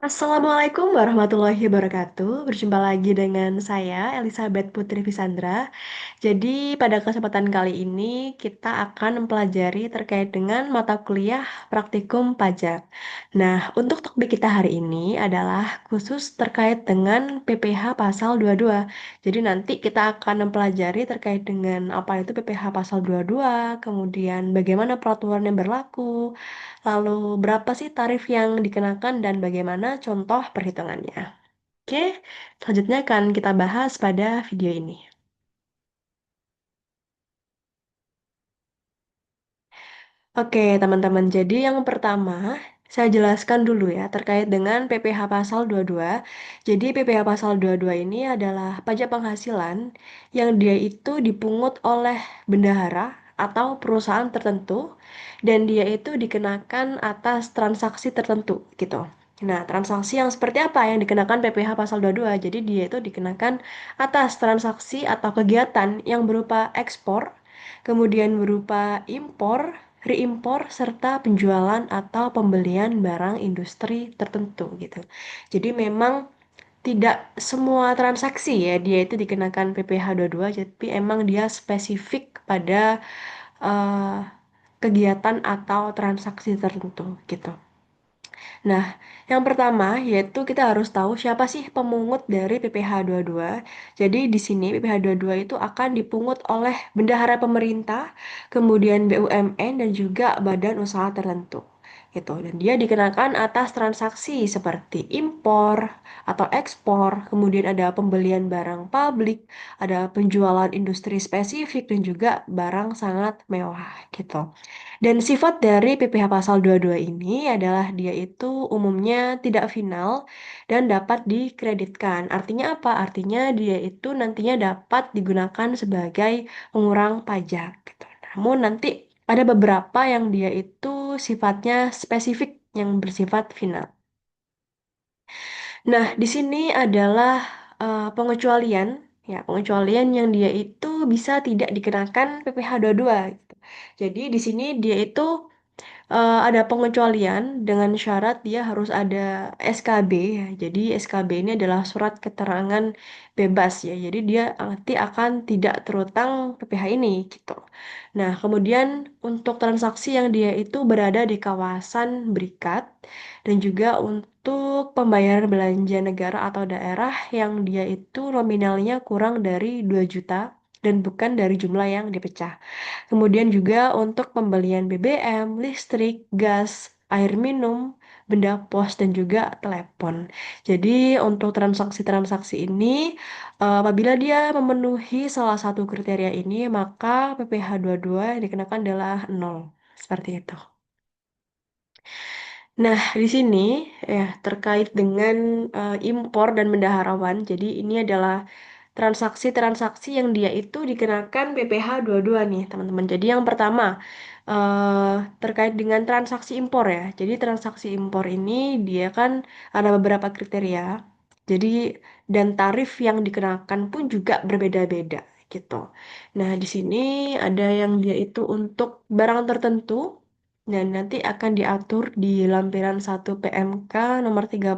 Assalamualaikum warahmatullahi wabarakatuh. Berjumpa lagi dengan saya, Elizabeth Putri Visandra. Jadi, pada kesempatan kali ini kita akan mempelajari terkait dengan mata kuliah praktikum pajak. Nah, untuk topik kita hari ini adalah khusus terkait dengan PPh pasal 22. Jadi, nanti kita akan mempelajari terkait dengan apa itu PPh pasal 22, kemudian bagaimana peraturan yang berlaku, lalu berapa sih tarif yang dikenakan dan bagaimana contoh perhitungannya. Oke, selanjutnya akan kita bahas pada video ini. Oke, teman-teman. Jadi yang pertama, saya jelaskan dulu ya terkait dengan PPh pasal 22. Jadi PPh pasal 22 ini adalah pajak penghasilan yang dia itu dipungut oleh bendahara atau perusahaan tertentu dan dia itu dikenakan atas transaksi tertentu gitu. Nah, transaksi yang seperti apa yang dikenakan PPh pasal 22? Jadi dia itu dikenakan atas transaksi atau kegiatan yang berupa ekspor, kemudian berupa impor, reimpor, serta penjualan atau pembelian barang industri tertentu gitu. Jadi memang tidak semua transaksi ya dia itu dikenakan PPh 22, tapi emang dia spesifik pada eh, kegiatan atau transaksi tertentu gitu. Nah, yang pertama yaitu kita harus tahu siapa sih pemungut dari PPh 22. Jadi di sini PPh 22 itu akan dipungut oleh bendahara pemerintah, kemudian BUMN dan juga badan usaha tertentu. Gitu. Dan dia dikenakan atas transaksi seperti impor atau ekspor, kemudian ada pembelian barang publik, ada penjualan industri spesifik dan juga barang sangat mewah gitu. Dan sifat dari PPh pasal 22 ini adalah dia itu umumnya tidak final dan dapat dikreditkan. Artinya apa? Artinya dia itu nantinya dapat digunakan sebagai pengurang pajak gitu. Namun nanti ada beberapa yang dia itu sifatnya spesifik yang bersifat final. Nah, di sini adalah pengecualian, ya pengecualian yang dia itu bisa tidak dikenakan PPh 22 gitu. Jadi di sini dia itu ada pengecualian dengan syarat dia harus ada SKB ya. Jadi SKB ini adalah surat keterangan bebas ya. Jadi dia nanti akan tidak terutang PPh ini gitu. Nah, kemudian untuk transaksi yang dia itu berada di kawasan berikat dan juga untuk pembayaran belanja negara atau daerah yang dia itu nominalnya kurang dari 2 juta dan bukan dari jumlah yang dipecah. Kemudian juga untuk pembelian BBM, listrik, gas, air minum, benda pos, dan juga telepon. Jadi untuk transaksi-transaksi ini, apabila dia memenuhi salah satu kriteria ini, maka PPh 22 yang dikenakan adalah nol. Seperti itu. Nah, di sini ya terkait dengan impor dan bendaharawan. Jadi ini adalah transaksi-transaksi yang dia itu dikenakan PPh 22 nih, teman-teman. Jadi yang pertama eh, terkait dengan transaksi impor ya. Jadi transaksi impor ini dia kan ada beberapa kriteria. Jadi dan tarif yang dikenakan pun juga berbeda-beda gitu. Nah, di sini ada yang dia itu untuk barang tertentu dan nanti akan diatur di lampiran 1 PMK nomor 34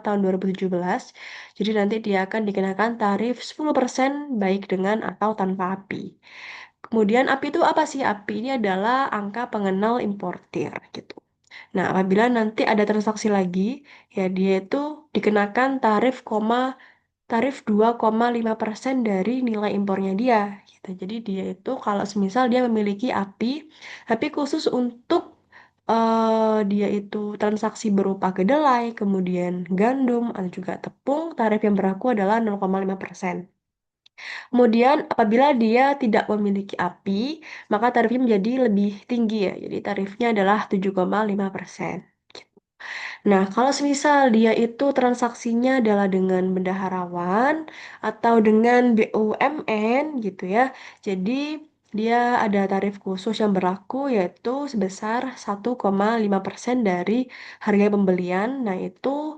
tahun 2017. Jadi nanti dia akan dikenakan tarif 10% baik dengan atau tanpa API. Kemudian API itu apa sih? API ini adalah angka pengenal importir gitu. Nah, apabila nanti ada transaksi lagi, ya dia itu dikenakan tarif 2,5% dari nilai impornya dia gitu. Jadi dia itu kalau semisal dia memiliki API khusus untuk dia itu transaksi berupa kedelai, kemudian gandum atau juga tepung, tarif yang berlaku adalah 0,5%. Kemudian apabila dia tidak memiliki API, maka tarifnya menjadi lebih tinggi ya. Jadi tarifnya adalah 7,5%. Nah, kalau semisal dia itu transaksinya adalah dengan bendaharawan atau dengan BUMN gitu ya. Jadi dia ada tarif khusus yang berlaku yaitu sebesar 1,5% dari harga pembelian. Nah, itu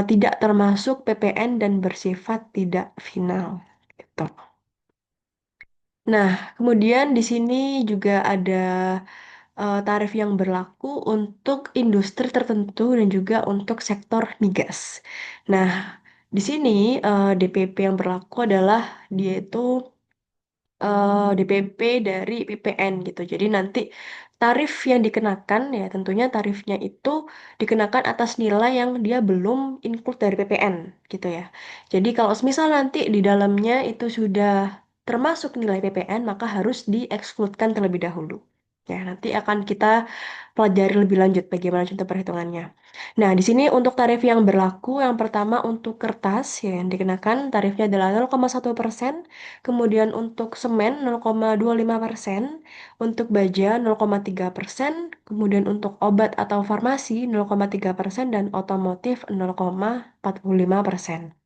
tidak termasuk PPN dan bersifat tidak final gitu. Nah, kemudian di sini juga ada tarif yang berlaku untuk industri tertentu dan juga untuk sektor migas. Nah, di sini DPP yang berlaku adalah dia itu DPP dari PPN gitu. Jadi nanti tarif yang dikenakan ya tentunya tarifnya itu dikenakan atas nilai yang dia belum include dari PPN gitu ya. Jadi kalau misal nanti di dalamnya itu sudah termasuk nilai PPN maka harus diekskludkan terlebih dahulu. Ya, nanti akan kita pelajari lebih lanjut bagaimana contoh perhitungannya. Nah, di sini untuk tarif yang berlaku, yang pertama untuk kertas ya, yang dikenakan tarifnya adalah 0,1%, kemudian untuk semen 0,25%, untuk baja 0,3%, kemudian untuk obat atau farmasi 0,3%, dan otomotif 0,45%.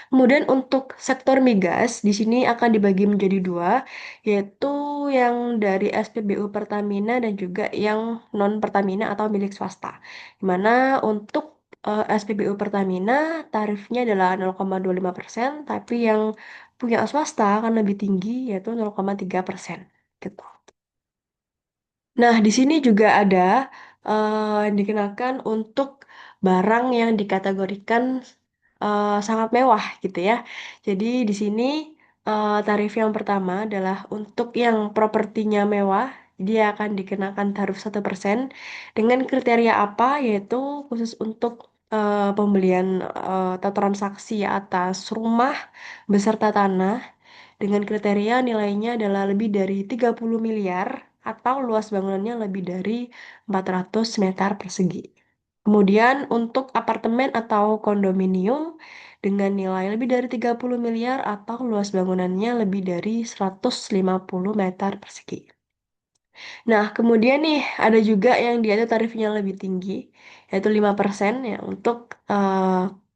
Kemudian untuk sektor migas, di sini akan dibagi menjadi dua, yaitu yang dari SPBU Pertamina dan juga yang non Pertamina atau milik swasta. Di mana untuk SPBU Pertamina tarifnya adalah 0,25%, tapi yang punya swasta akan lebih tinggi, yaitu 0,3%. Gitu. Nah, di sini juga ada yang dikenakan untuk barang yang dikategorikan sangat mewah gitu ya. Jadi di sini tarif yang pertama adalah untuk yang propertinya mewah, dia akan dikenakan tarif 1% dengan kriteria apa? Yaitu khusus untuk pembelian atau transaksi atas rumah beserta tanah dengan kriteria nilainya adalah lebih dari 30 miliar atau luas bangunannya lebih dari 400 meter persegi. Kemudian untuk apartemen atau kondominium dengan nilai lebih dari 30 miliar atau luas bangunannya lebih dari 150 meter persegi. Nah, kemudian nih ada juga yang dia tuh tarifnya lebih tinggi, yaitu 5% ya untuk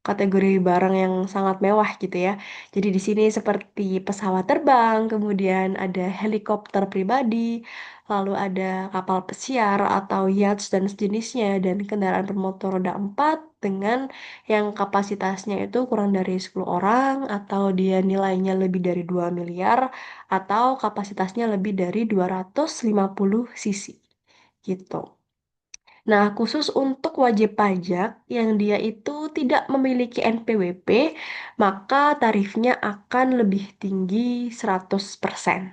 kategori barang yang sangat mewah gitu ya. Jadi di sini seperti pesawat terbang, kemudian ada helikopter pribadi, lalu ada kapal pesiar atau yachts dan sejenisnya, dan kendaraan bermotor roda 4 dengan yang kapasitasnya itu kurang dari 10 orang atau dia nilainya lebih dari 2 miliar atau kapasitasnya lebih dari 250 cc gitu. Nah, khusus untuk wajib pajak yang dia itu tidak memiliki NPWP, maka tarifnya akan lebih tinggi 100%.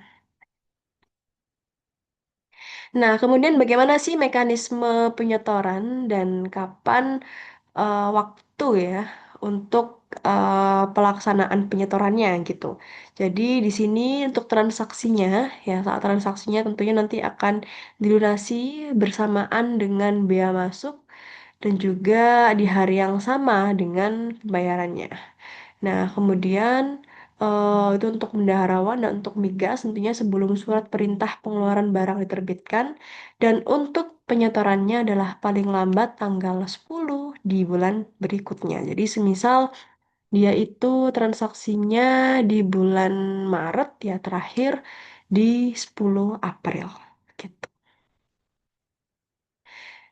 Nah, kemudian bagaimana sih mekanisme penyetoran dan kapan waktu ya untuk pelaksanaan penyetorannya gitu. Jadi di sini untuk transaksinya ya saat transaksinya tentunya nanti akan dilunasi bersamaan dengan bea masuk dan juga di hari yang sama dengan pembayarannya. Nah, kemudian itu untuk bendaharawan dan untuk migas tentunya sebelum surat perintah pengeluaran barang diterbitkan dan untuk penyetorannya adalah paling lambat tanggal 10 di bulan berikutnya. Jadi semisal dia itu transaksinya di bulan Maret ya terakhir di 10 April gitu.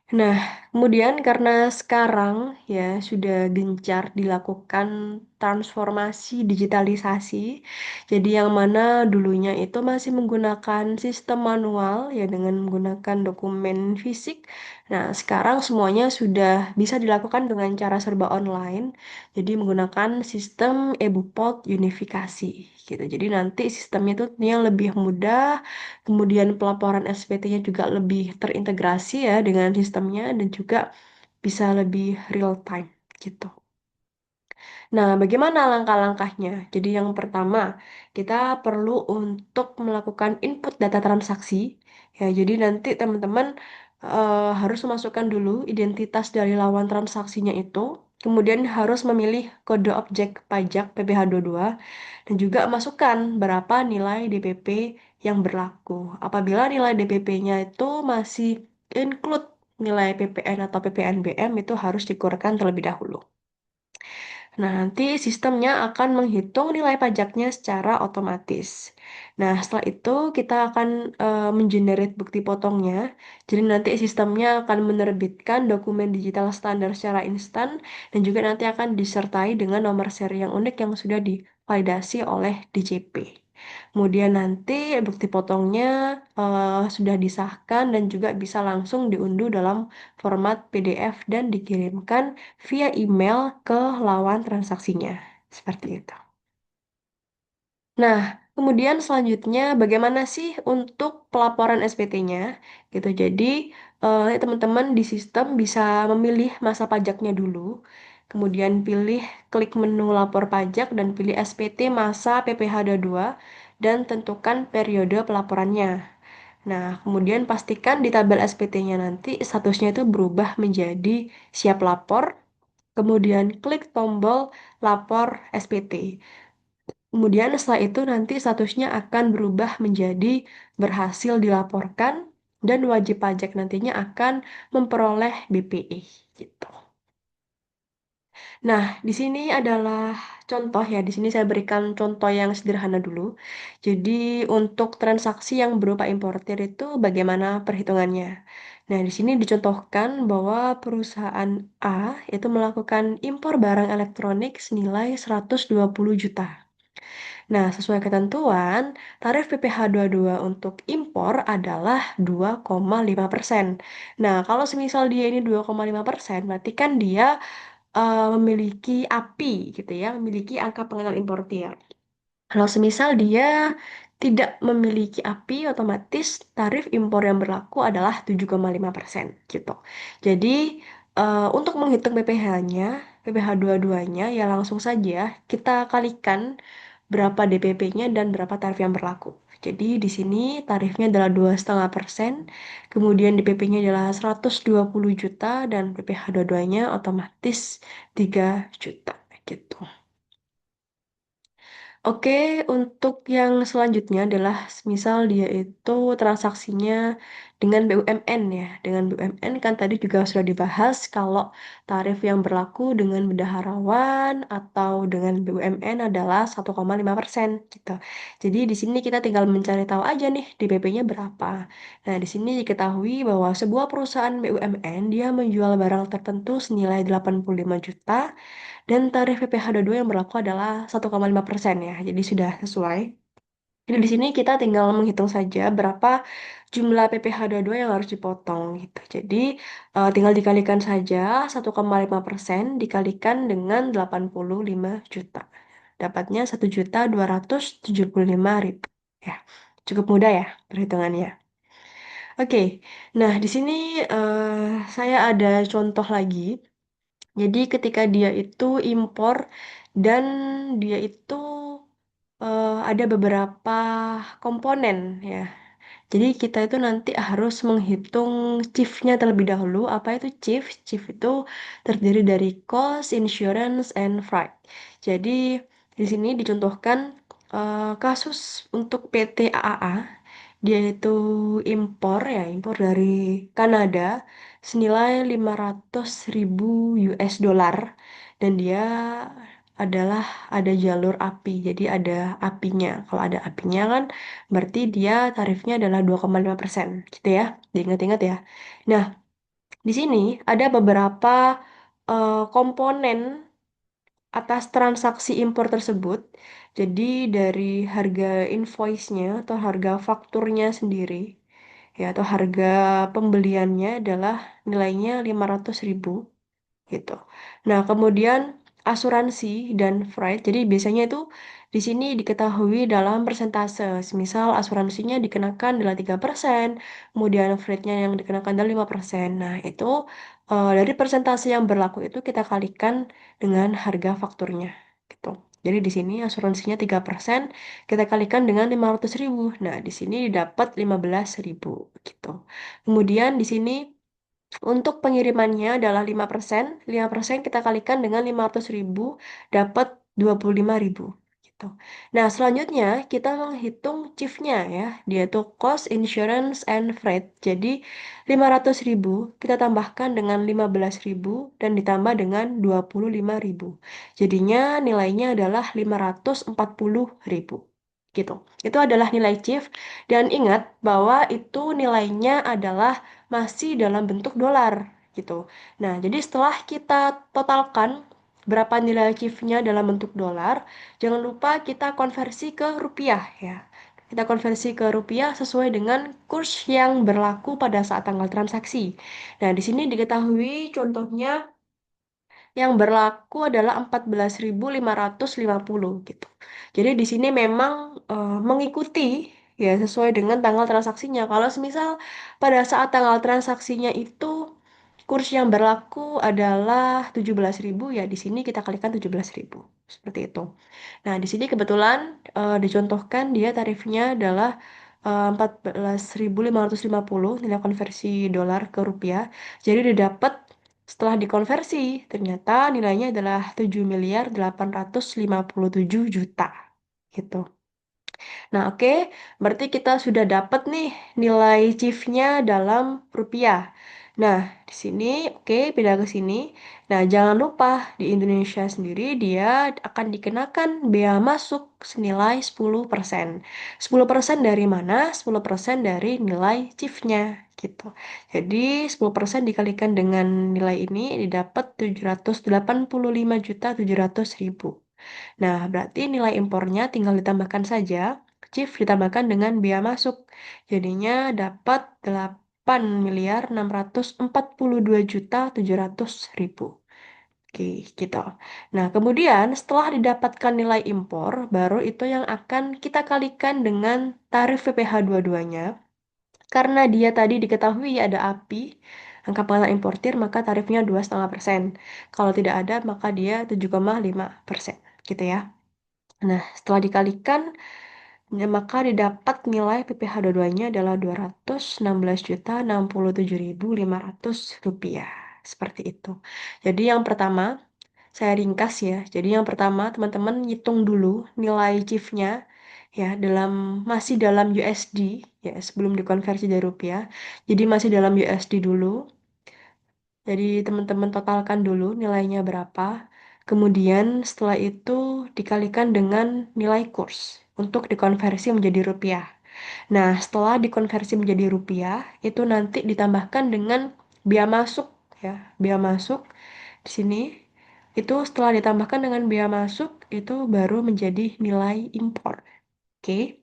Nah, kemudian karena sekarang ya sudah gencar dilakukan transformasi digitalisasi, jadi yang mana dulunya itu masih menggunakan sistem manual ya dengan menggunakan dokumen fisik. Nah, sekarang semuanya sudah bisa dilakukan dengan cara serba online, jadi menggunakan sistem e-Bupot unifikasi gitu. Jadi nanti sistemnya itu yang lebih mudah. Kemudian pelaporan SPT-nya juga lebih terintegrasi ya dengan sistemnya dan juga bisa lebih real time gitu. Nah, bagaimana langkah-langkahnya? Jadi yang pertama, kita perlu untuk melakukan input data transaksi. Ya, jadi nanti teman-teman harus memasukkan dulu identitas dari lawan transaksinya itu. Kemudian harus memilih kode objek pajak PPh 22 dan juga masukkan berapa nilai DPP yang berlaku. Apabila nilai DPP-nya itu masih include nilai PPN atau PPNBM itu harus dikeluarkan terlebih dahulu. Nah, nanti sistemnya akan menghitung nilai pajaknya secara otomatis. Nah, setelah itu kita akan mengenerate bukti potongnya. Jadi nanti sistemnya akan menerbitkan dokumen digital standar secara instan dan juga nanti akan disertai dengan nomor seri yang unik yang sudah divalidasi oleh DJP. Kemudian nanti bukti potongnya sudah disahkan dan juga bisa langsung diunduh dalam format PDF dan dikirimkan via email ke lawan transaksinya. Seperti itu. Nah, kemudian selanjutnya bagaimana sih untuk pelaporan SPT-nya? Gitu. Jadi, teman-teman di sistem bisa memilih masa pajaknya dulu. Kemudian pilih klik menu lapor pajak dan pilih SPT masa PPh 22 dan tentukan periode pelaporannya. Nah, kemudian pastikan di tabel SPT-nya nanti statusnya itu berubah menjadi siap lapor. Kemudian klik tombol lapor SPT. Kemudian setelah itu nanti statusnya akan berubah menjadi berhasil dilaporkan dan wajib pajak nantinya akan memperoleh BPI gitu. Nah, di sini adalah contoh ya. Di sini saya berikan contoh yang sederhana dulu. Jadi untuk transaksi yang berupa importir itu bagaimana perhitungannya? Nah, di sini dicontohkan bahwa perusahaan A itu melakukan impor barang elektronik senilai 120 juta. Nah, sesuai ketentuan, tarif PPh 22 untuk impor adalah 2,5%. Nah, kalau semisal dia ini 2,5%, berarti kan dia memiliki API gitu ya, memiliki angka pengenal importir. Kalau semisal dia tidak memiliki API, otomatis tarif impor yang berlaku adalah 7,5% gitu. Jadi, untuk menghitung PPh-nya, PPh 22-nya, ya langsung saja kita kalikan berapa DPP-nya dan berapa tarif yang berlaku. Jadi di sini tarifnya adalah 2,5%, kemudian DPP-nya adalah 120 juta dan PPh 22-nya otomatis 3 juta gitu. Oke, untuk yang selanjutnya adalah misal dia itu transaksinya dengan BUMN ya. Dengan BUMN kan tadi juga sudah dibahas kalau tarif yang berlaku dengan bendaharawan atau dengan BUMN adalah 1,5% gitu. Jadi di sini kita tinggal mencari tahu aja nih DPP-nya berapa. Nah, di sini diketahui bahwa sebuah perusahaan BUMN dia menjual barang tertentu senilai 85 juta dan tarif PPh 22 yang berlaku adalah 1,5% ya. Jadi sudah sesuai. Jadi di sini kita tinggal menghitung saja berapa jumlah PPh 22 yang harus dipotong gitu. Jadi tinggal dikalikan saja 1,5% dikalikan dengan 85 juta. Dapatnya 1.275.000. Ya, cukup mudah ya perhitungannya. Oke, nah di sini saya ada contoh lagi. Jadi ketika dia itu impor dan dia itu ada beberapa komponen ya. Jadi kita itu nanti harus menghitung chief-nya terlebih dahulu. Apa itu chief? Chief itu terdiri dari cost, insurance, and freight. Jadi di sini dicontohkan kasus untuk PT AAA. Dia itu impor ya, impor dari Kanada senilai 500.000 US dollar dan dia adalah ada jalur API. Jadi ada API-nya. Kalau ada API-nya kan berarti dia tarifnya adalah 2,5% gitu ya. Diingat-ingat ya. Nah, di sini ada beberapa komponen atas transaksi impor tersebut. Jadi dari harga invoice-nya atau harga fakturnya sendiri ya atau harga pembeliannya adalah nilainya 500.000 gitu. Nah, kemudian asuransi dan freight. Jadi biasanya itu di sini diketahui dalam persentase. Misal asuransinya dikenakan adalah 3%, kemudian freight-nya yang dikenakan adalah 5%. Nah, itu dari persentase yang berlaku itu kita kalikan dengan harga fakturnya gitu. Jadi di sini asuransinya 3%, kita kalikan dengan 500.000. Nah, di sini dapat 15.000 gitu. Kemudian di sini untuk pengirimannya adalah 5%. 5% kita kalikan dengan 500.000, dapat 25.000. Gitu. Nah, selanjutnya kita menghitung chief-nya ya. Dia itu cost, insurance, and freight. Jadi, 500.000 kita tambahkan dengan 15.000 dan ditambah dengan 25.000. Jadinya nilainya adalah 540.000. Gitu. Itu adalah nilai chief. Dan ingat bahwa itu nilainya adalah masih dalam bentuk dolar gitu. Nah, jadi setelah kita totalkan berapa nilai achieve-nya dalam bentuk dolar, jangan lupa kita konversi ke rupiah ya. Kita konversi ke rupiah sesuai dengan kurs yang berlaku pada saat tanggal transaksi. Nah, di sini diketahui contohnya yang berlaku adalah 14.550 gitu. Jadi di sini memang mengikuti ya sesuai dengan tanggal transaksinya. Kalau semisal pada saat tanggal transaksinya itu kurs yang berlaku adalah 17.000 ya di sini kita kalikan 17.000. Seperti itu. Nah, di sini kebetulan dicontohkan dia tarifnya adalah 14.550 nilai konversi dolar ke rupiah. Jadi didapat setelah dikonversi, ternyata nilainya adalah 7.857 juta gitu. Nah, oke, berarti kita sudah dapat nih nilai chiefnya dalam rupiah. Nah, di sini, oke, pindah ke sini. Nah, jangan lupa di Indonesia sendiri dia akan dikenakan bea masuk senilai 10%. 10% dari mana? 10% dari nilai chiefnya gitu. Jadi 10% dikalikan dengan nilai ini didapat 785.700.000. Nah, berarti nilai impornya tinggal ditambahkan saja, chief ditambahkan dengan bea masuk. Jadinya dapat 8.642.700.000. Oke, gitu. Nah, kemudian setelah didapatkan nilai impor, baru itu yang akan kita kalikan dengan tarif PPh 22-nya. Karena dia tadi diketahui ada API, angka pengenalan importir, maka tarifnya 2,5%. Kalau tidak ada, maka dia 7,5%. Gitu ya. Nah, setelah dikalikan, ya, maka didapat nilai PPh 22-nya adalah 216.067.500 rupiah. Seperti itu. Jadi yang pertama, saya ringkas ya. Jadi yang pertama, teman-teman hitung dulu nilai chiefnya ya masih dalam USD ya sebelum dikonversi dari rupiah. Jadi masih dalam USD dulu. Jadi teman-teman totalkan dulu nilainya berapa. Kemudian setelah itu dikalikan dengan nilai kurs untuk dikonversi menjadi rupiah. Nah, setelah dikonversi menjadi rupiah, itu nanti ditambahkan dengan bea masuk ya. Bea masuk di sini itu setelah ditambahkan dengan bea masuk itu baru menjadi nilai impor. Oke.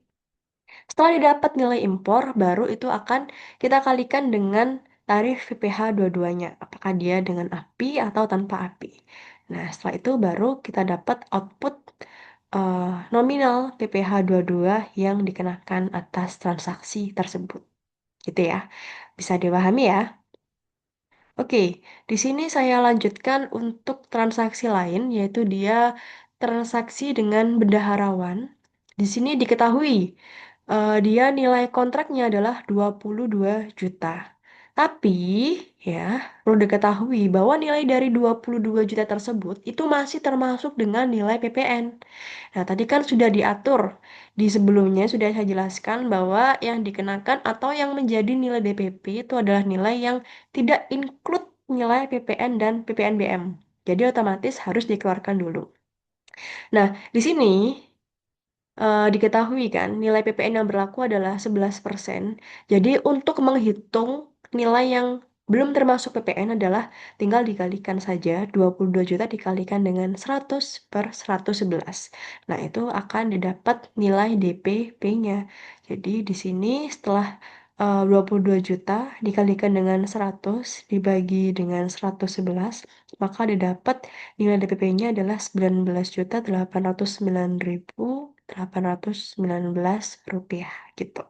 Setelah didapat nilai impor, baru itu akan kita kalikan dengan tarif PPh 22-nya. Apakah dia dengan API atau tanpa API. Nah, setelah itu baru kita dapat output nominal PPh 22 yang dikenakan atas transaksi tersebut. Gitu ya. Bisa dipahami ya? Oke, di sini saya lanjutkan untuk transaksi lain, yaitu dia transaksi dengan bendaharawan. Di sini diketahui dia nilai kontraknya adalah 22 juta. Tapi ya perlu diketahui bahwa nilai dari 22 juta tersebut itu masih termasuk dengan nilai PPN. Nah, tadi kan sudah diatur di sebelumnya sudah saya jelaskan bahwa yang dikenakan atau yang menjadi nilai DPP itu adalah nilai yang tidak include nilai PPN dan PPNBM. Jadi otomatis harus dikeluarkan dulu. Nah, di sini diketahui kan nilai PPN yang berlaku adalah 11%. Jadi untuk menghitung nilai yang belum termasuk PPN adalah tinggal dikalikan saja 22 juta dikalikan dengan 100 per 111. Nah, itu akan didapat nilai DPP-nya. Jadi di sini setelah 22 juta dikalikan dengan 100 dibagi dengan 111, maka didapat nilai DPP-nya adalah 19.809.819 rupiah gitu.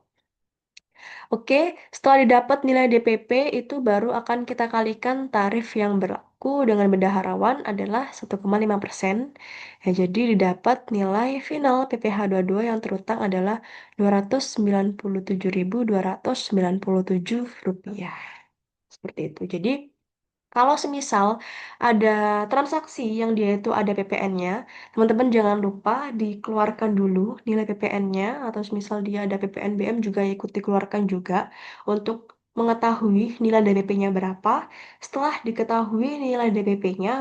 Oke, setelah didapat nilai DPP itu baru akan kita kalikan tarif yang berlaku dengan bendaharawan adalah 1,5%. Ya, jadi didapat nilai final PPh 22 yang terutang adalah 297.297 rupiah. Seperti itu. Jadi kalau semisal ada transaksi yang dia itu ada PPN-nya, teman-teman jangan lupa dikeluarkan dulu nilai PPN-nya, atau semisal dia ada PPNBM juga ikut dikeluarkan juga untuk mengetahui nilai DPP-nya berapa. Setelah diketahui nilai DPP-nya,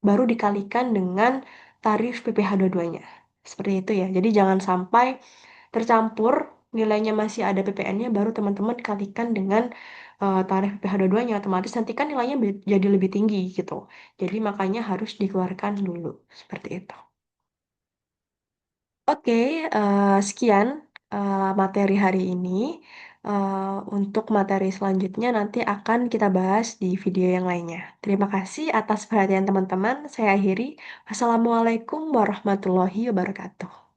baru dikalikan dengan tarif PPh 22-nya. Seperti itu ya. Jadi jangan sampai tercampur nilainya masih ada PPN-nya, baru teman-teman kalikan dengan tarif PPh 22-nya. Otomatis nanti kan nilainya jadi lebih tinggi gitu. Jadi makanya harus dikeluarkan dulu. Seperti itu. Oke, sekian materi hari ini. Untuk materi selanjutnya nanti akan kita bahas di video yang lainnya. Terima kasih atas perhatian teman-teman. Saya akhiri. Wassalamualaikum warahmatullahi wabarakatuh.